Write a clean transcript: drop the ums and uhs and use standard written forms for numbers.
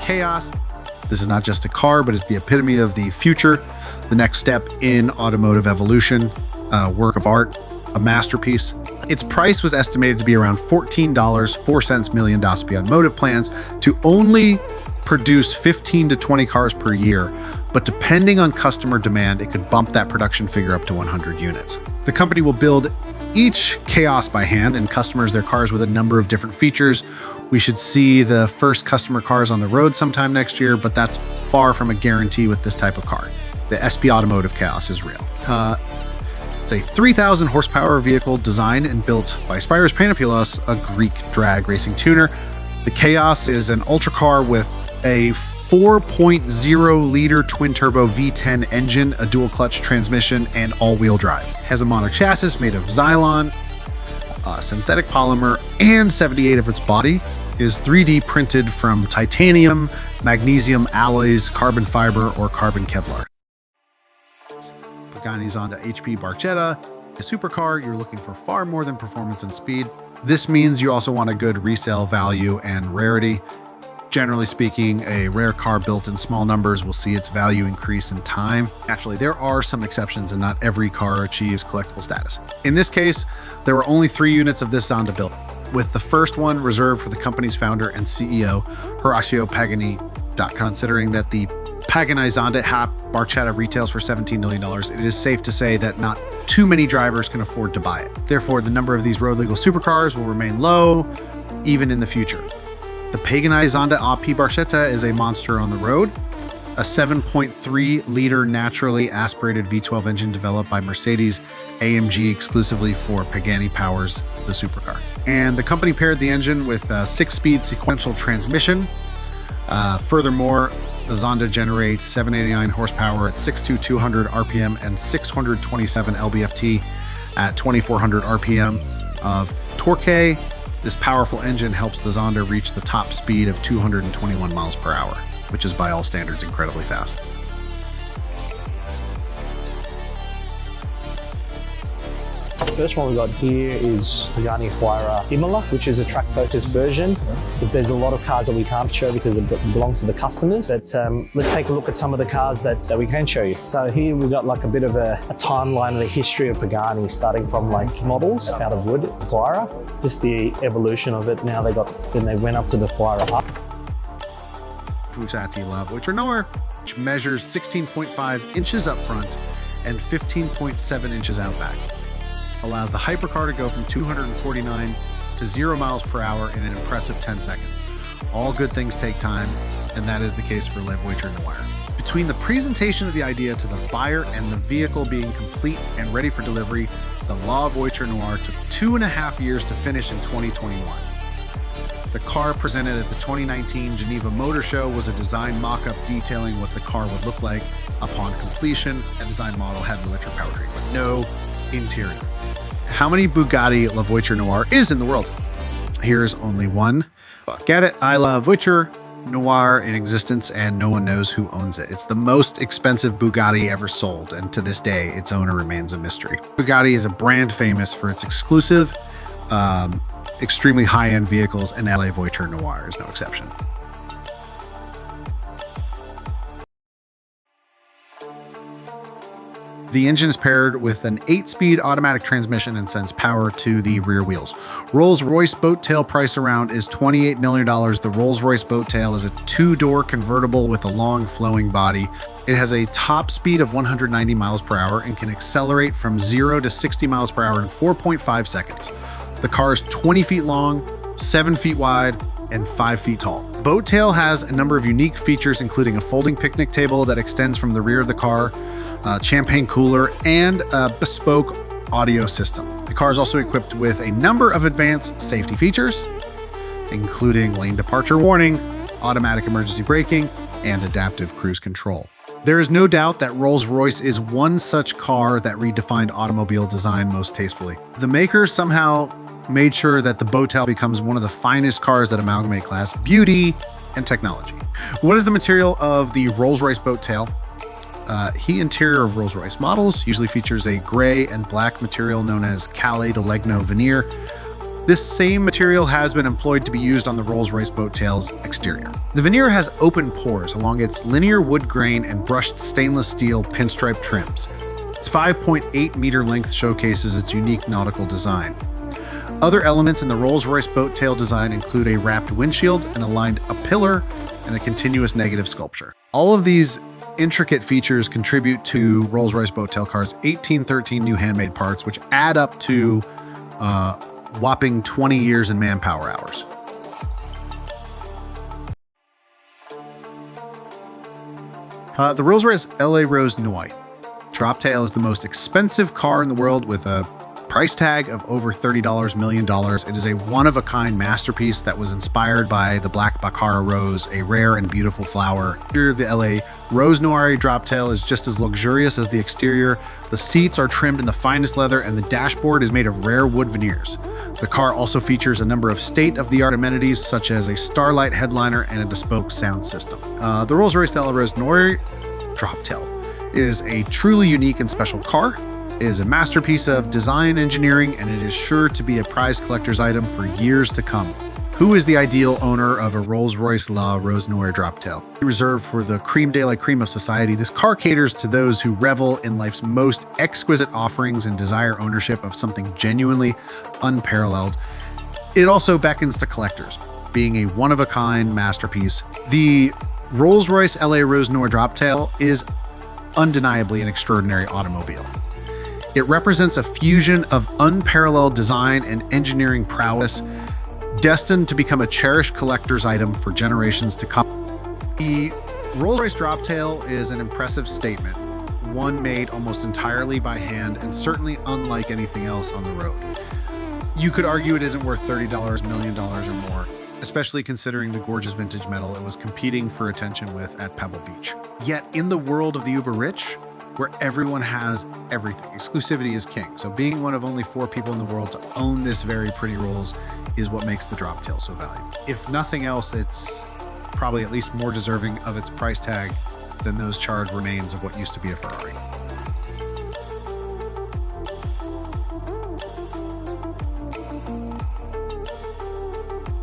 Chaos. This is not just a car, but it's the epitome of the future, the next step in automotive evolution, a work of art, a masterpiece. Its price was estimated to be around $14.04 million beyond motive plans to only produce 15 to 20 cars per year, but depending on customer demand, it could bump that production figure up to 100 units. The company will build each Chaos by hand and customers their cars with a number of different features. We should see the first customer cars on the road sometime next year, but that's far from a guarantee with this type of car. The SP Automotive Chaos is real. It's a 3,000 horsepower vehicle designed and built by Spyros Panopoulos, a Greek drag racing tuner. The Chaos is an ultra car with a 4.0 liter twin turbo V10 engine, a dual clutch transmission, and all-wheel drive. It has a monarch chassis made of Xylon, synthetic polymer, and 78 of its body is 3D printed from titanium, magnesium alloys, carbon fiber, or carbon Kevlar. Pagani Zonda HP Barchetta, a supercar. You're looking for far more than performance and speed. This means you also want a good resale value and rarity. Generally speaking, a rare car built in small numbers will see its value increase in time. Naturally, there are some exceptions and not every car achieves collectible status. In this case, there were only 3 units of this Zonda built, with the first one reserved for the company's founder and CEO, Horacio Pagani. Considering that the Pagani Zonda Barchetta retails for $17 million, it is safe to say that not too many drivers can afford to buy it. Therefore, the number of these road-legal supercars will remain low, even in the future. The Pagani Zonda AP Barchetta is a monster on the road, a 7.3-liter naturally aspirated V12 engine developed by Mercedes-AMG exclusively for Pagani powers the supercar. And the company paired the engine with a 6-speed sequential transmission. Furthermore, the Zonda generates 789 horsepower at 6,200 RPM and 627 lb-ft at 2,400 RPM of torque. This powerful engine helps the Zonda reach the top speed of 221 miles per hour, which is by all standards incredibly fast. The first one we got here is Pagani Huayra Imola, which is a track-focused version. But there's a lot of cars that we can't show because they belong to the customers. But let's take a look at some of the cars that we can show you. So here we've got like a bit of a timeline of the history of Pagani, starting from like models out of wood, Huayra, just the evolution of it. Now then they went up to the Huayra up. Bugatti Voiture Noire, which measures 16.5 inches up front and 15.7 inches out back. Allows the hypercar to go from 249 to 0 miles per hour in an impressive 10 seconds. All good things take time, and that is the case for Le Voiture Noire. Between the presentation of the idea to the buyer and the vehicle being complete and ready for delivery, the La Voiture Noire took 2.5 years to finish in 2021. The car presented at the 2019 Geneva Motor Show was a design mock-up detailing what the car would look like upon completion. A design model had an electric powertrain, but no interior. How many Bugatti La Voiture Noire is in the world? Here's only one. Get it? I love Voiture Noire in existence, and no one knows who owns it. It's the most expensive Bugatti ever sold, and to this day, its owner remains a mystery. Bugatti is a brand famous for its exclusive, extremely high-end vehicles, and La Voiture Noire is no exception. The engine is paired with an 8-speed automatic transmission and sends power to the rear wheels. Rolls-Royce boat tail price around is $28 million. The Rolls-Royce boat tail is a 2-door convertible with a long flowing body. It has a top speed of 190 miles per hour and can accelerate from 0 to 60 miles per hour in 4.5 seconds. The car is 20 feet long, 7 feet wide, and 5 feet tall. Boat tail has a number of unique features, including a folding picnic table that extends from the rear of the car, champagne cooler, and a bespoke audio system. The car is also equipped with a number of advanced safety features, including lane departure warning, automatic emergency braking, and adaptive cruise control. There is no doubt that Rolls-Royce is one such car that redefined automobile design most tastefully. The maker somehow made sure that the boat tail becomes one of the finest cars that amalgamate class, beauty, and technology. What is the material of the Rolls-Royce boat tail? Interior of Rolls-Royce models usually features a gray and black material known as Calais de Legno veneer. This same material has been employed to be used on the Rolls-Royce boat tail's exterior. The veneer has open pores along its linear wood grain and brushed stainless steel pinstripe trims. Its 5.8 meter length showcases its unique nautical design. Other elements in the Rolls-Royce boat tail design include a wrapped windshield, a pillar, and a continuous negative sculpture. All of these intricate features contribute to Rolls-Royce boat tail cars' 1813 new handmade parts, which add up to whopping 20 years in manpower hours. The Rolls-Royce LA Rose Noire. Droptail is the most expensive car in the world with a price tag of over $30 million. It is a one-of-a-kind masterpiece that was inspired by the black Baccara rose, a rare and beautiful flower. Here, the LA Rose Noire Droptail is just as luxurious as the exterior. The seats are trimmed in the finest leather and the dashboard is made of rare wood veneers. The car also features a number of state-of-the-art amenities such as a starlight headliner and a bespoke sound system. The Rolls-Royce LA Rose Noire Droptail is a truly unique and special car. It is a masterpiece of design engineering, and it is sure to be a prized collector's item for years to come. Who is the ideal owner of a Rolls-Royce LA Rose Noire Droptail? Reserved for the creme de la creme of society, this car caters to those who revel in life's most exquisite offerings and desire ownership of something genuinely unparalleled. It also beckons to collectors, being a one-of-a-kind masterpiece. The Rolls-Royce LA Rose Noire Droptail is undeniably an extraordinary automobile. It represents a fusion of unparalleled design and engineering prowess, destined to become a cherished collector's item for generations to come. The Rolls-Royce Droptail is an impressive statement, one made almost entirely by hand and certainly unlike anything else on the road. You could argue it isn't worth $30 million or more, especially considering the gorgeous vintage metal it was competing for attention with at Pebble Beach. Yet in the world of the uber rich, where everyone has everything, exclusivity is king. So being one of only 4 people in the world to own this very pretty Rolls is what makes the Droptail so valuable. If nothing else, it's probably at least more deserving of its price tag than those charred remains of what used to be a Ferrari.